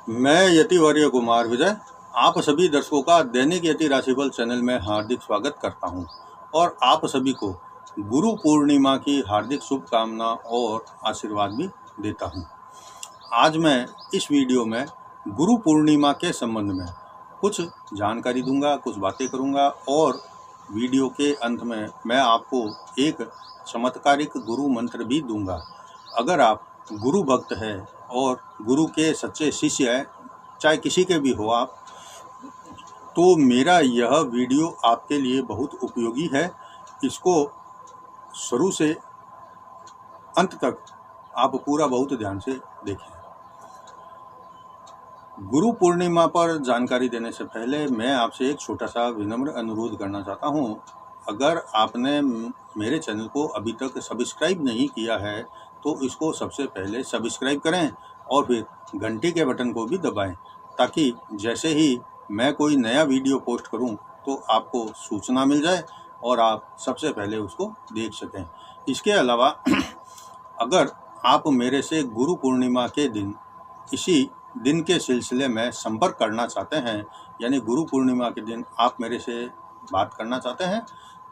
मैं यतिवर्य कुमार विजय आप सभी दर्शकों का दैनिक यति राशिफल चैनल में हार्दिक स्वागत करता हूं और आप सभी को गुरु पूर्णिमा की हार्दिक शुभकामना और आशीर्वाद भी देता हूं। आज मैं इस वीडियो में गुरु पूर्णिमा के संबंध में कुछ जानकारी दूंगा, कुछ बातें करूंगा और वीडियो के अंत में मैं आपको एक चमत्कारिक गुरु मंत्र भी दूंगा। अगर आप गुरु भक्त हैं और गुरु के सच्चे शिष्य हैं, चाहे किसी के भी हो आप, तो मेरा यह वीडियो आपके लिए बहुत उपयोगी है। इसको शुरू से अंत तक आप पूरा बहुत ध्यान से देखें। गुरु पूर्णिमा पर जानकारी देने से पहले मैं आपसे एक छोटा सा विनम्र अनुरोध करना चाहता हूं। अगर आपने मेरे चैनल को अभी तक सब्सक्राइब नहीं किया है तो इसको सबसे पहले सब्सक्राइब करें और फिर घंटी के बटन को भी दबाएं, ताकि जैसे ही मैं कोई नया वीडियो पोस्ट करूं तो आपको सूचना मिल जाए और आप सबसे पहले उसको देख सकें। इसके अलावा अगर आप मेरे से गुरु पूर्णिमा के दिन इसी दिन के सिलसिले में संपर्क करना चाहते हैं, यानी गुरु पूर्णिमा के दिन आप मेरे से बात करना चाहते हैं,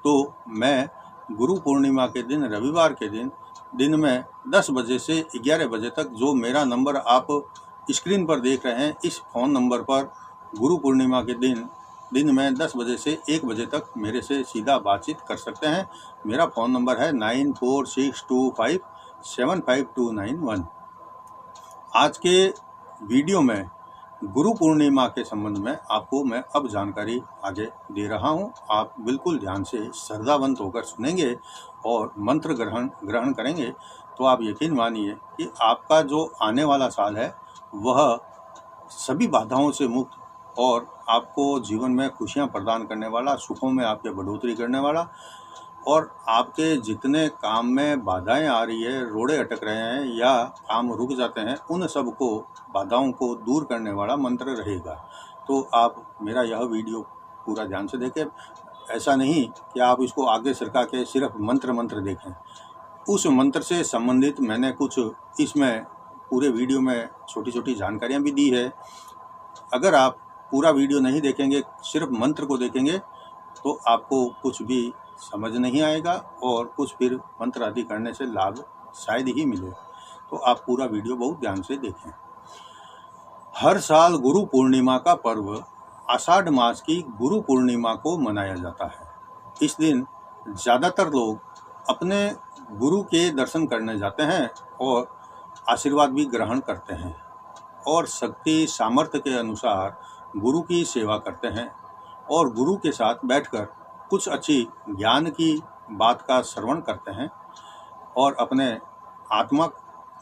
तो मैं गुरु पूर्णिमा के दिन रविवार के दिन में 10 बजे से 11 बजे तक जो मेरा नंबर आप स्क्रीन पर देख रहे हैं, इस फ़ोन नंबर पर गुरु पूर्णिमा के दिन में 10 बजे से 1 बजे तक मेरे से सीधा बातचीत कर सकते हैं। मेरा फ़ोन नंबर है 9462575291। आज के वीडियो में गुरु पूर्णिमा के संबंध में आपको मैं अब जानकारी आगे दे रहा हूं। आप बिल्कुल ध्यान से श्रद्धावंत होकर सुनेंगे और मंत्र ग्रहण करेंगे तो आप यकीन मानिए कि आपका जो आने वाला साल है वह सभी बाधाओं से मुक्त और आपको जीवन में खुशियां प्रदान करने वाला, सुखों में आपके बढ़ोतरी करने वाला और आपके जितने काम में बाधाएं आ रही है, रोड़े अटक रहे हैं या काम रुक जाते हैं, उन सब को बाधाओं को दूर करने वाला मंत्र रहेगा। तो आप मेरा यह वीडियो पूरा ध्यान से देखें। ऐसा नहीं कि आप इसको आगे सरका के सिर्फ मंत्र देखें। उस मंत्र से संबंधित मैंने कुछ इसमें पूरे वीडियो में छोटी छोटी जानकारियाँ भी दी है। अगर आप पूरा वीडियो नहीं देखेंगे, सिर्फ मंत्र को देखेंगे, तो आपको कुछ भी समझ नहीं आएगा और कुछ फिर मंत्र आदि करने से लाभ शायद ही मिले। तो आप पूरा वीडियो बहुत ध्यान से देखें। हर साल गुरु पूर्णिमा का पर्व आषाढ़ मास की गुरु पूर्णिमा को मनाया जाता है। इस दिन ज़्यादातर लोग अपने गुरु के दर्शन करने जाते हैं और आशीर्वाद भी ग्रहण करते हैं और शक्ति सामर्थ्य के अनुसार गुरु की सेवा करते हैं और गुरु के साथ बैठकर कुछ अच्छी ज्ञान की बात का श्रवण करते हैं और अपने आत्मा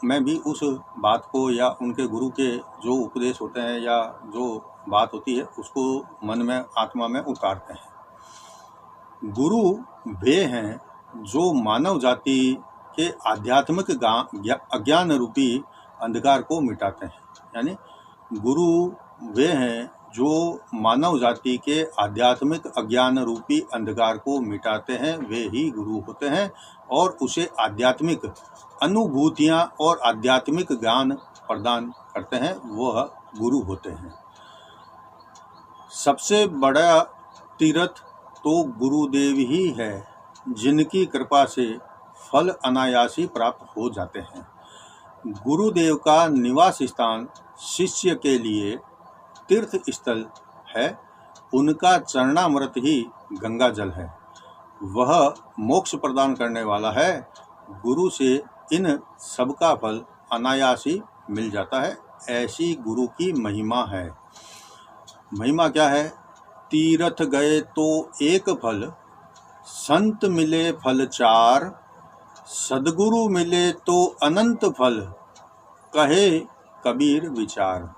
में भी उस बात को या उनके गुरु के जो उपदेश होते हैं या जो बात होती है उसको मन में, आत्मा में उतारते हैं। गुरु वे हैं जो मानव जाति के आध्यात्मिक अज्ञान रूपी अंधकार को मिटाते हैं। यानी गुरु वे हैं जो मानव जाति के आध्यात्मिक अज्ञान रूपी अंधकार को मिटाते हैं, वे ही गुरु होते हैं और उसे आध्यात्मिक अनुभूतियाँ और आध्यात्मिक ज्ञान प्रदान करते हैं, वह गुरु होते हैं। सबसे बड़ा तीर्थ तो गुरुदेव ही है, जिनकी कृपा से फल अनायासी प्राप्त हो जाते हैं। गुरुदेव का निवास स्थान शिष्य के लिए तीर्थ स्थल है, उनका चरणामृत ही गंगा जल है, वह मोक्ष प्रदान करने वाला है। गुरु से इन सबका फल अनायासी मिल जाता है, ऐसी गुरु की महिमा है। महिमा क्या है? तीर्थ गए तो एक फल, संत मिले फल चार, सद्गुरु मिले तो अनंत फल, कहे कबीर विचार।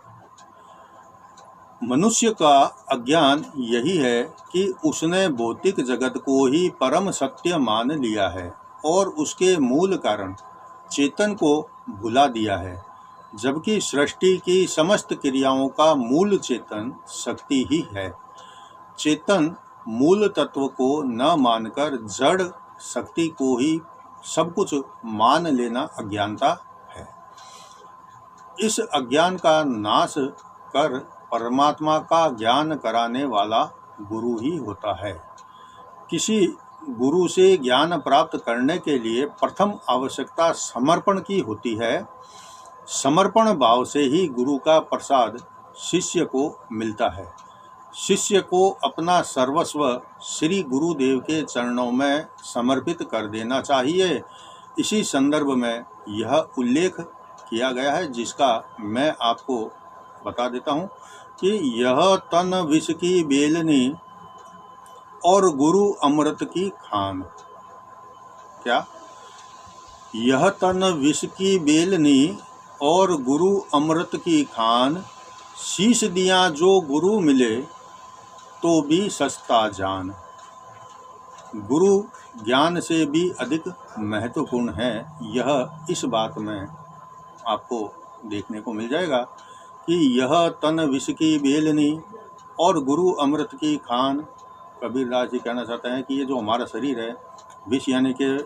मनुष्य का अज्ञान यही है कि उसने भौतिक जगत को ही परम सत्य मान लिया है और उसके मूल कारण चेतन को भुला दिया है, जबकि सृष्टि की समस्त क्रियाओं का मूल चेतन शक्ति ही है। चेतन मूल तत्व को न मानकर जड़ शक्ति को ही सब कुछ मान लेना अज्ञानता है। इस अज्ञान का नाश कर परमात्मा का ज्ञान कराने वाला गुरु ही होता है। किसी गुरु से ज्ञान प्राप्त करने के लिए प्रथम आवश्यकता समर्पण की होती है। समर्पण भाव से ही गुरु का प्रसाद शिष्य को मिलता है। शिष्य को अपना सर्वस्व श्री गुरुदेव के चरणों में समर्पित कर देना चाहिए। इसी संदर्भ में यह उल्लेख किया गया है, जिसका मैं आपको बता देता हूँ कि यह तन विष की बेलनी और गुरु अमृत की खान। क्या? यह तन विष की बेलनी और गुरु अमृत की खान, शीश दिया जो गुरु मिले तो भी सस्ता जान। गुरु ज्ञान से भी अधिक महत्वपूर्ण है, यह इस बात में आपको देखने को मिल जाएगा कि यह तन विष की बेलनी और गुरु अमृत की खान। कबीरदास जी कहना चाहते हैं कि ये जो हमारा शरीर है, विष यानी कि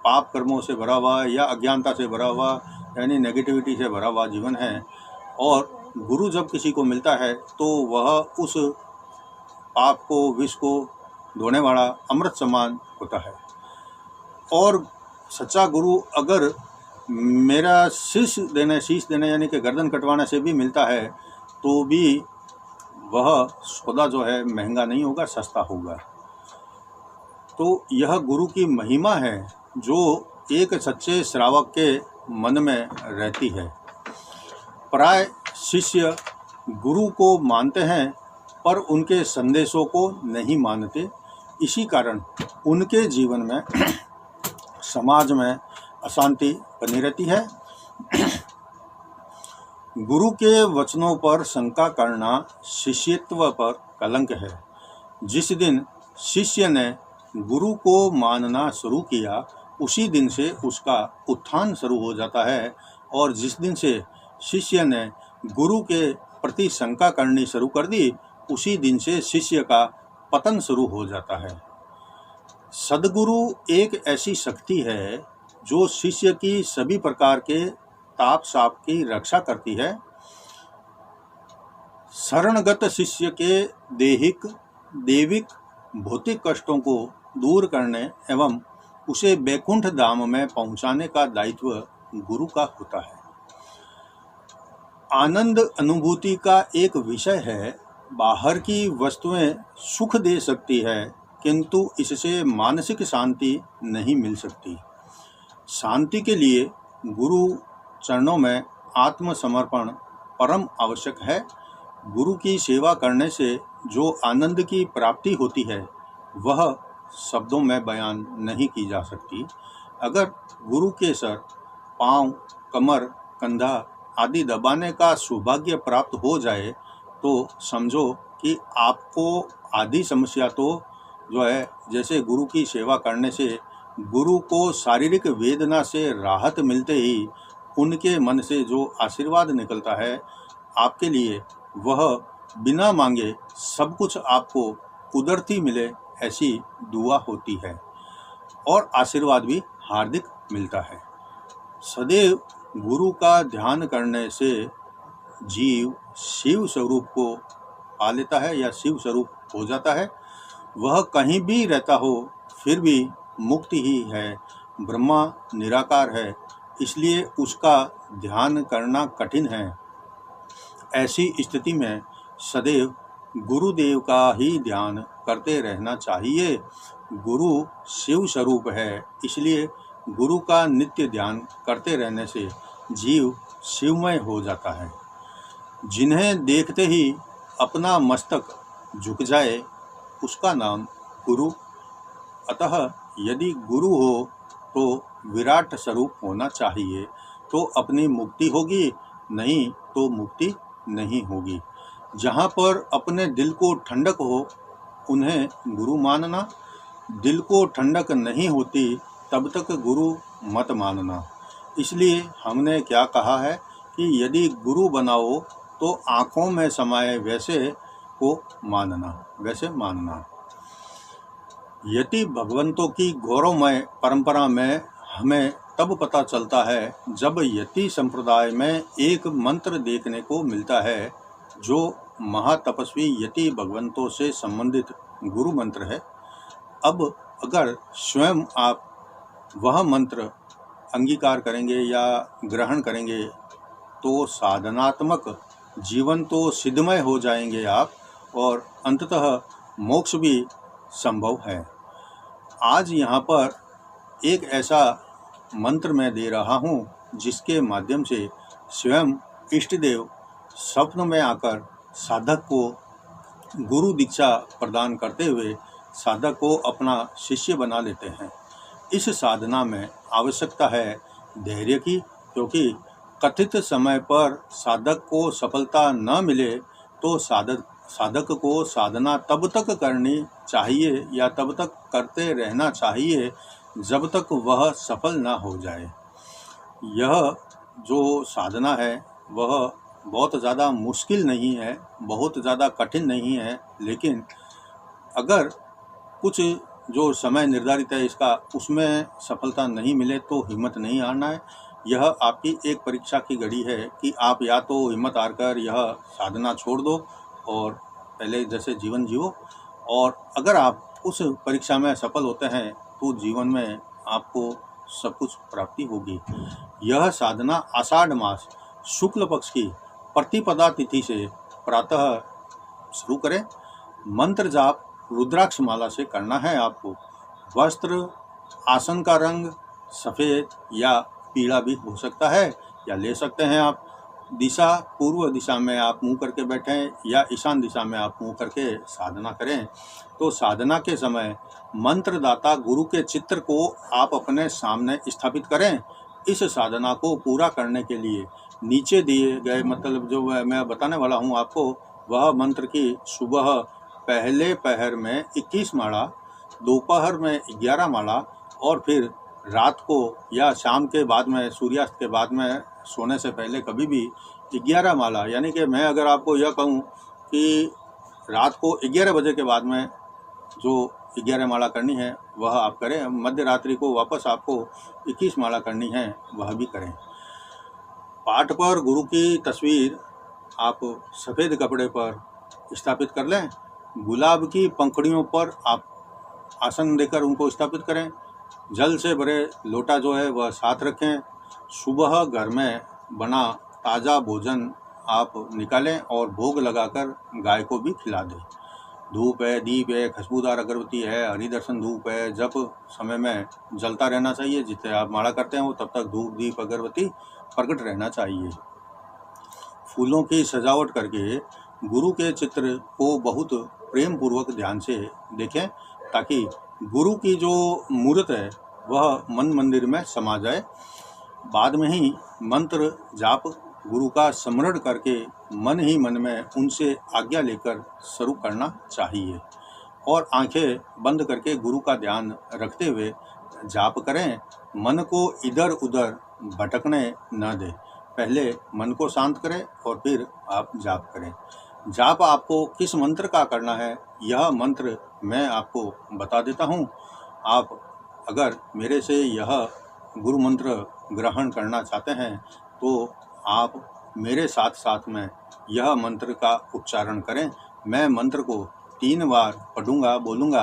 पाप कर्मों से भरा हुआ या अज्ञानता से भरा हुआ यानी नेगेटिविटी से भरा हुआ जीवन है, और गुरु जब किसी को मिलता है तो वह उस पाप को, विष को धोने वाला अमृत समान होता है। और सच्चा गुरु अगर मेरा शीश देने यानी कि गर्दन कटवाने से भी मिलता है तो भी वह सौदा जो है महंगा नहीं होगा, सस्ता होगा। तो यह गुरु की महिमा है जो एक सच्चे श्रावक के मन में रहती है। प्राय शिष्य गुरु को मानते हैं पर उनके संदेशों को नहीं मानते। इसी कारण उनके जीवन में समाज में अशांति बनी रहती है। गुरु के वचनों पर शंका करना शिष्यत्व पर कलंक है। जिस दिन शिष्य ने गुरु को मानना शुरू किया, उसी दिन से उसका उत्थान शुरू हो जाता है, और जिस दिन से शिष्य ने गुरु के प्रति शंका करनी शुरू कर दी, उसी दिन से शिष्य का पतन शुरू हो जाता है। सद्गुरु एक ऐसी शक्ति है जो शिष्य की सभी प्रकार के ताप साप की रक्षा करती है। शरणगत शिष्य के देविक भौतिक कष्टों को दूर करने एवं उसे बैकुंठ धाम में पहुंचाने का दायित्व गुरु का होता है। आनंद अनुभूति का एक विषय है। बाहर की वस्तुएं सुख दे सकती है, किंतु इससे मानसिक शांति नहीं मिल सकती। शांति के लिए गुरु चरणों में आत्मसमर्पण परम आवश्यक है। गुरु की सेवा करने से जो आनंद की प्राप्ति होती है वह शब्दों में बयान नहीं की जा सकती। अगर गुरु के सर, पाँव, कमर, कंधा आदि दबाने का सौभाग्य प्राप्त हो जाए तो समझो कि आपको आधी समस्या तो जो है, जैसे गुरु की सेवा करने से गुरु को शारीरिक वेदना से राहत मिलते ही उनके मन से जो आशीर्वाद निकलता है आपके लिए, वह बिना मांगे सब कुछ आपको कुदरती मिले ऐसी दुआ होती है, और आशीर्वाद भी हार्दिक मिलता है। सदैव गुरु का ध्यान करने से जीव शिव स्वरूप को पा लेता है या शिव स्वरूप हो जाता है। वह कहीं भी रहता हो फिर भी मुक्ति ही है, ब्रह्मा निराकार है, इसलिए उसका ध्यान करना कठिन है। ऐसी स्थिति में सदैव गुरुदेव का ही ध्यान करते रहना चाहिए। गुरु शिव स्वरूप है, इसलिए गुरु का नित्य ध्यान करते रहने से जीव शिवमय हो जाता है। जिन्हें देखते ही अपना मस्तक झुक जाए उसका नाम गुरु। अतः यदि गुरु हो तो विराट स्वरूप होना चाहिए, तो अपनी मुक्ति होगी, नहीं तो मुक्ति नहीं होगी। जहाँ पर अपने दिल को ठंडक हो उन्हें गुरु मानना, दिल को ठंडक नहीं होती तब तक गुरु मत मानना। इसलिए हमने क्या कहा है कि यदि गुरु बनाओ तो आँखों में समाये वैसे को मानना, वैसे मानना। यति भगवंतों की गौरवमय परंपरा में हमें तब पता चलता है जब यति संप्रदाय में एक मंत्र देखने को मिलता है जो महातपस्वी यति भगवंतों से संबंधित गुरु मंत्र है। अब अगर स्वयं आप वह मंत्र अंगीकार करेंगे या ग्रहण करेंगे तो साधनात्मक जीवन तो सिद्धमय हो जाएंगे आप, और अंततः मोक्ष भी संभव है। आज यहाँ पर एक ऐसा मंत्र मैं दे रहा हूँ जिसके माध्यम से स्वयं इष्टदेव स्वप्न में आकर साधक को गुरु दीक्षा प्रदान करते हुए साधक को अपना शिष्य बना लेते हैं। इस साधना में आवश्यकता है धैर्य की, क्योंकि कथित समय पर साधक को सफलता न मिले तो साधक को साधना तब तक करनी चाहिए या तब तक करते रहना चाहिए जब तक वह सफल न हो जाए। यह जो साधना है वह बहुत ज़्यादा मुश्किल नहीं है, बहुत ज़्यादा कठिन नहीं है, लेकिन अगर कुछ जो समय निर्धारित है इसका उसमें सफलता नहीं मिले तो हिम्मत नहीं हारना है। यह आपकी एक परीक्षा की घड़ी है कि आप या तो हिम्मत हारकर यह साधना छोड़ दो और पहले जैसे जीवन जियो, और अगर आप उस परीक्षा में सफल होते हैं तो जीवन में आपको सब कुछ प्राप्ति होगी। यह साधना आषाढ़ मास शुक्ल पक्ष की प्रतिपदा तिथि से प्रातः शुरू करें। मंत्र जाप रुद्राक्ष माला से करना है आपको। वस्त्र आसन का रंग सफ़ेद या पीला भी हो सकता है या ले सकते हैं आप। दिशा पूर्व दिशा में आप मुंह करके बैठें या ईशान दिशा में आप मुंह करके साधना करें। तो साधना के समय मंत्रदाता गुरु के चित्र को आप अपने सामने स्थापित करें। इस साधना को पूरा करने के लिए नीचे दिए गए मतलब जो मैं बताने वाला हूं आपको, वह मंत्र की सुबह पहले पहर में 21 माला, दोपहर में 11 माला और फिर रात को या शाम के बाद में सूर्यास्त के बाद में सोने से पहले कभी भी 11 माला, यानी कि मैं अगर आपको यह कहूँ कि रात को 11 बजे के बाद में जो 11 माला करनी है वह आप करें। मध्य रात्रि को वापस आपको 21 माला करनी है वह भी करें। पाठ पर गुरु की तस्वीर आप सफ़ेद कपड़े पर स्थापित कर लें। गुलाब की पंखुड़ियों पर आप आसन देकर उनको स्थापित करें। जल से भरे लोटा जो है वह साथ रखें। सुबह घर में बना ताज़ा भोजन आप निकालें और भोग लगाकर गाय को भी खिला दें। धूप है, दीप है, खुशबूदार अगरबत्ती है, हरिदर्शन धूप है, जब समय में जलता रहना चाहिए। जितने आप माला करते हैं वो तब तक धूप दीप अगरबत्ती प्रकट रहना चाहिए। फूलों की सजावट करके गुरु के चित्र को बहुत प्रेम पूर्वक ध्यान से देखें ताकि गुरु की जो मूर्त है वह मन मंदिर में समा जाए। बाद में ही मंत्र जाप गुरु का स्मरण करके मन ही मन में उनसे आज्ञा लेकर शुरू करना चाहिए और आंखें बंद करके गुरु का ध्यान रखते हुए जाप करें। मन को इधर उधर भटकने न दें। पहले मन को शांत करें और फिर आप जाप करें। जाप आपको किस मंत्र का करना है यह मंत्र मैं आपको बता देता हूँ। आप अगर मेरे से यह गुरु मंत्र ग्रहण करना चाहते हैं तो आप मेरे साथ साथ में यह मंत्र का उच्चारण करें। मैं मंत्र को 3 बार पढ़ूंगा, बोलूँगा।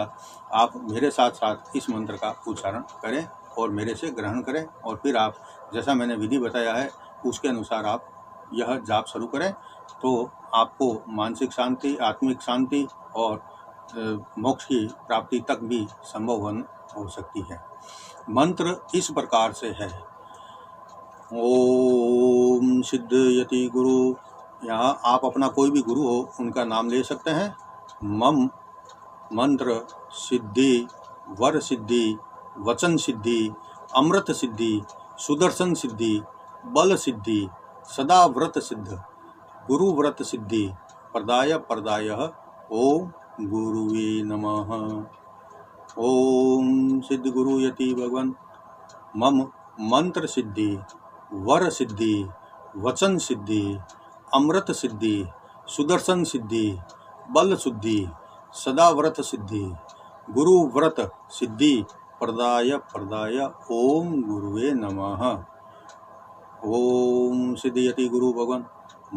आप मेरे साथ साथ इस मंत्र का उच्चारण करें और मेरे से ग्रहण करें और फिर आप जैसा मैंने विधि बताया है उसके अनुसार आप यह जाप शुरू करें तो आपको मानसिक शांति, आत्मिक शांति और मोक्ष की प्राप्ति तक भी संभव हो सकती है। मंत्र इस प्रकार से है। ओम सिद्ध यति गुरु, यहाँ आप अपना कोई भी गुरु हो उनका नाम ले सकते हैं। मम मंत्र सिद्धि, वर सिद्धि, वचन सिद्धि, अमृत सिद्धि, सुदर्शन सिद्धि, बल सिद्धि, सदा व्रत सिद्ध, गुरु व्रत सिद्धि, प्रदाय प्रदायः। ओम गुरुवे नमः। ओम सिद्ध गुरु यति भगवन। मम मंत्र सिद्धि, वर सिद्धि, वचन सिद्धि, अमृत सिद्धि, सुदर्शन सिद्धि, बल सिद्धि, सदा व्रत सिद्धि, गुरु व्रत सिद्धि, प्रदाय प्रदाय ओम गुरुवे नमः। ओम सिद्धियति गुरु भगवान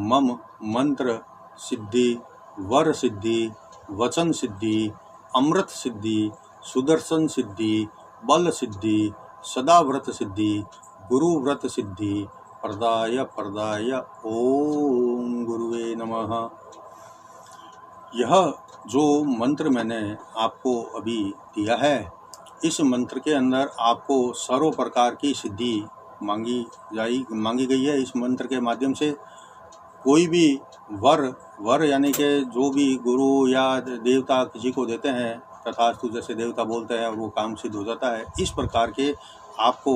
मम मंत्र सिद्धि वर सिद्धि वचन सिद्धि अमृत सिद्धि सुदर्शन सिद्धि बल सिद्धि सदा व्रत सिद्धि गुरु व्रत सिद्धि प्रदाय प्रदाय ओम गुरुवे नमः। यह जो मंत्र मैंने आपको अभी दिया है, इस मंत्र के अंदर आपको सर्व प्रकार की सिद्धि मांगी गई है। इस मंत्र के माध्यम से कोई भी वर यानी कि जो भी गुरु या देवता किसी को देते हैं, तथास्तु जैसे देवता बोलते हैं, और वो काम सिद्ध हो जाता है। इस प्रकार के आपको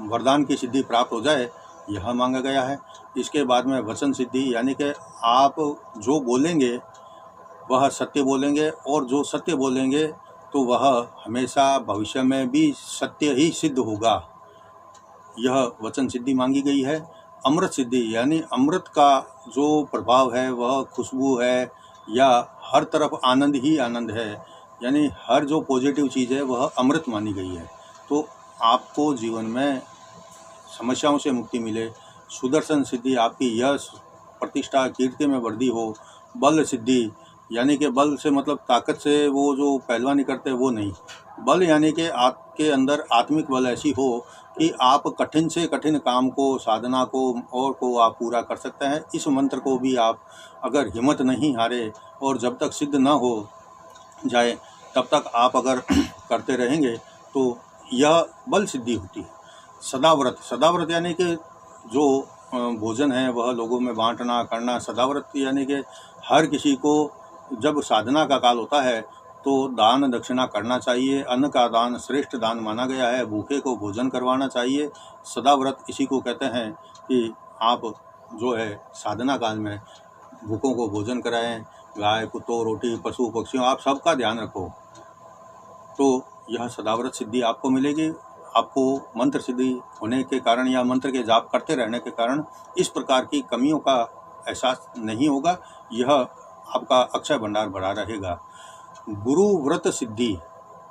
वरदान की सिद्धि प्राप्त हो जाए, यह मांगा गया है। इसके बाद में वचन सिद्धि, यानी कि आप जो बोलेंगे वह सत्य बोलेंगे, और जो सत्य बोलेंगे तो वह हमेशा भविष्य में भी सत्य ही सिद्ध होगा। यह वचन सिद्धि मांगी गई है। अमृत सिद्धि, यानी अमृत का जो प्रभाव है वह खुशबू है, या हर तरफ आनंद ही आनंद है, यानी हर जो पॉजिटिव चीज़ है वह अमृत मानी गई है। तो आपको जीवन में समस्याओं से मुक्ति मिले। सुदर्शन सिद्धि, आपकी यश प्रतिष्ठा कीर्ति में वृद्धि हो। बल सिद्धि, यानी कि बल से मतलब ताकत से वो जो पहलवानी करते हैं वो नहीं, बल यानी कि आपके अंदर आत्मिक बल ऐसी हो कि आप कठिन से कठिन काम को, साधना को और को आप पूरा कर सकते हैं। इस मंत्र को भी आप अगर हिम्मत नहीं हारे और जब तक सिद्ध ना हो जाए तब तक आप अगर करते रहेंगे तो यह बल सिद्धि होती है। सदाव्रत यानी कि जो भोजन है वह लोगों में बांटना करना। सदाव्रत यानी कि हर किसी को जब साधना का काल होता है तो दान दक्षिणा करना चाहिए। अन्न का दान श्रेष्ठ दान माना गया है। भूखे को भोजन करवाना चाहिए। सदाव्रत इसी को कहते हैं कि आप जो है साधना काल में भूखों को भोजन कराएं, गाय कुत्तों रोटी पशु पक्षियों आप सबका ध्यान रखो, तो यह सदाव्रत सिद्धि आपको मिलेगी। आपको मंत्र सिद्धि होने के कारण या मंत्र के जाप करते रहने के कारण इस प्रकार की कमियों का एहसास नहीं होगा। यह आपका अक्षय भंडार भरा रहेगा। गुरु व्रत सिद्धि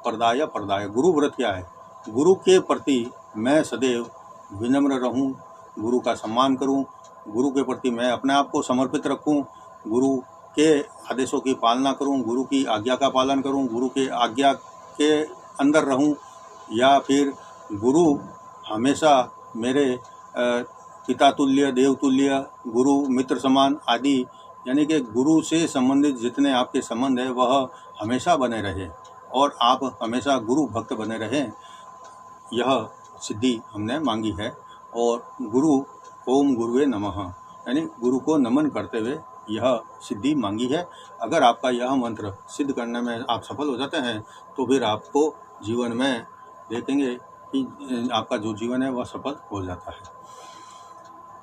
प्रदाय प्रदाय। गुरु व्रत क्या है? गुरु के प्रति मैं सदैव विनम्र रहूं, गुरु का सम्मान करूं, गुरु के प्रति मैं अपने आप को समर्पित रखूं, गुरु के आदेशों की पालना करूं, गुरु की आज्ञा का पालन करूं, गुरु के आज्ञा के अंदर रहूं, या फिर गुरु हमेशा मेरे पिता तुल्य, देव तुल्य, गुरु मित्र समान आदि, यानी कि गुरु से संबंधित जितने आपके संबंध है वह हमेशा बने रहे और आप हमेशा गुरु भक्त बने रहें। यह सिद्धि हमने मांगी है। और गुरु ओम गुरुवे नमः, यानी गुरु को नमन करते हुए यह सिद्धि मांगी है। अगर आपका यह मंत्र सिद्ध करने में आप सफल हो जाते हैं तो फिर आपको जीवन में देखेंगे कि आपका जो जीवन है वह सफल हो जाता है।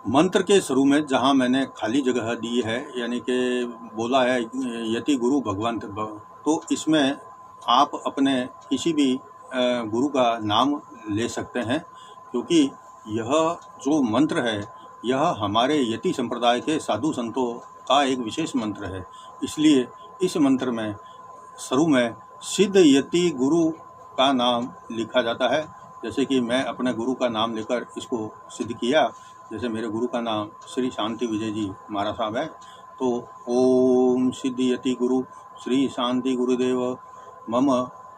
मंत्र के शुरू में जहाँ मैंने खाली जगह दी है, यानी कि बोला है यति गुरु भगवान, तो इसमें आप अपने किसी भी गुरु का नाम ले सकते हैं, क्योंकि यह जो मंत्र है यह हमारे यति संप्रदाय के साधु संतों का एक विशेष मंत्र है। इसलिए इस मंत्र में शुरू में सिद्ध यति गुरु का नाम लिखा जाता है। जैसे कि मैं अपने गुरु का नाम लेकर इसको सिद्ध किया, जैसे मेरे गुरु का नाम श्री शांति विजय जी महाराज साहब है, तो ओम सिद्धि यति गुरु श्री शांति गुरुदेव मम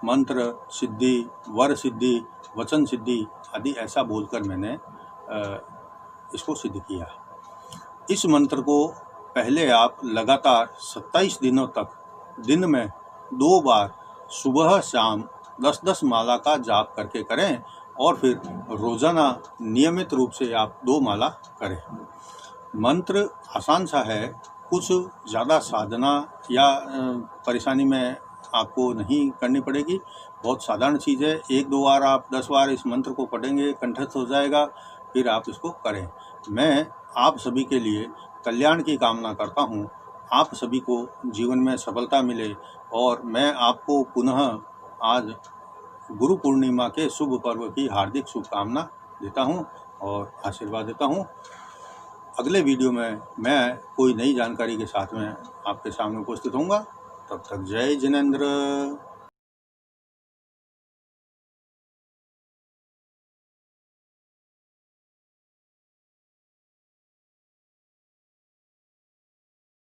मंत्र सिद्धि वर सिद्धि वचन सिद्धि आदि ऐसा बोलकर मैंने इसको सिद्ध किया। इस मंत्र को पहले आप लगातार 27 दिनों तक दिन में 2 बार सुबह शाम 10-10 माला का जाप करके करें, और फिर रोज़ाना नियमित रूप से आप 2 माला करें। मंत्र आसान सा है, कुछ ज़्यादा साधना या परेशानी में आपको नहीं करनी पड़ेगी। बहुत साधारण चीज़ है। 1-2 बार आप 10 बार इस मंत्र को पढ़ेंगे, कंठस्थ हो जाएगा, फिर आप इसको करें। मैं आप सभी के लिए कल्याण की कामना करता हूँ। आप सभी को जीवन में सफलता मिले, और मैं आपको पुनः आज गुरु पूर्णिमा के शुभ पर्व की हार्दिक शुभकामना देता हूं और आशीर्वाद देता हूं। अगले वीडियो में मैं कोई नई जानकारी के साथ में आपके सामने उपस्थित होऊंगा। तब तक जय जिनेंद्र।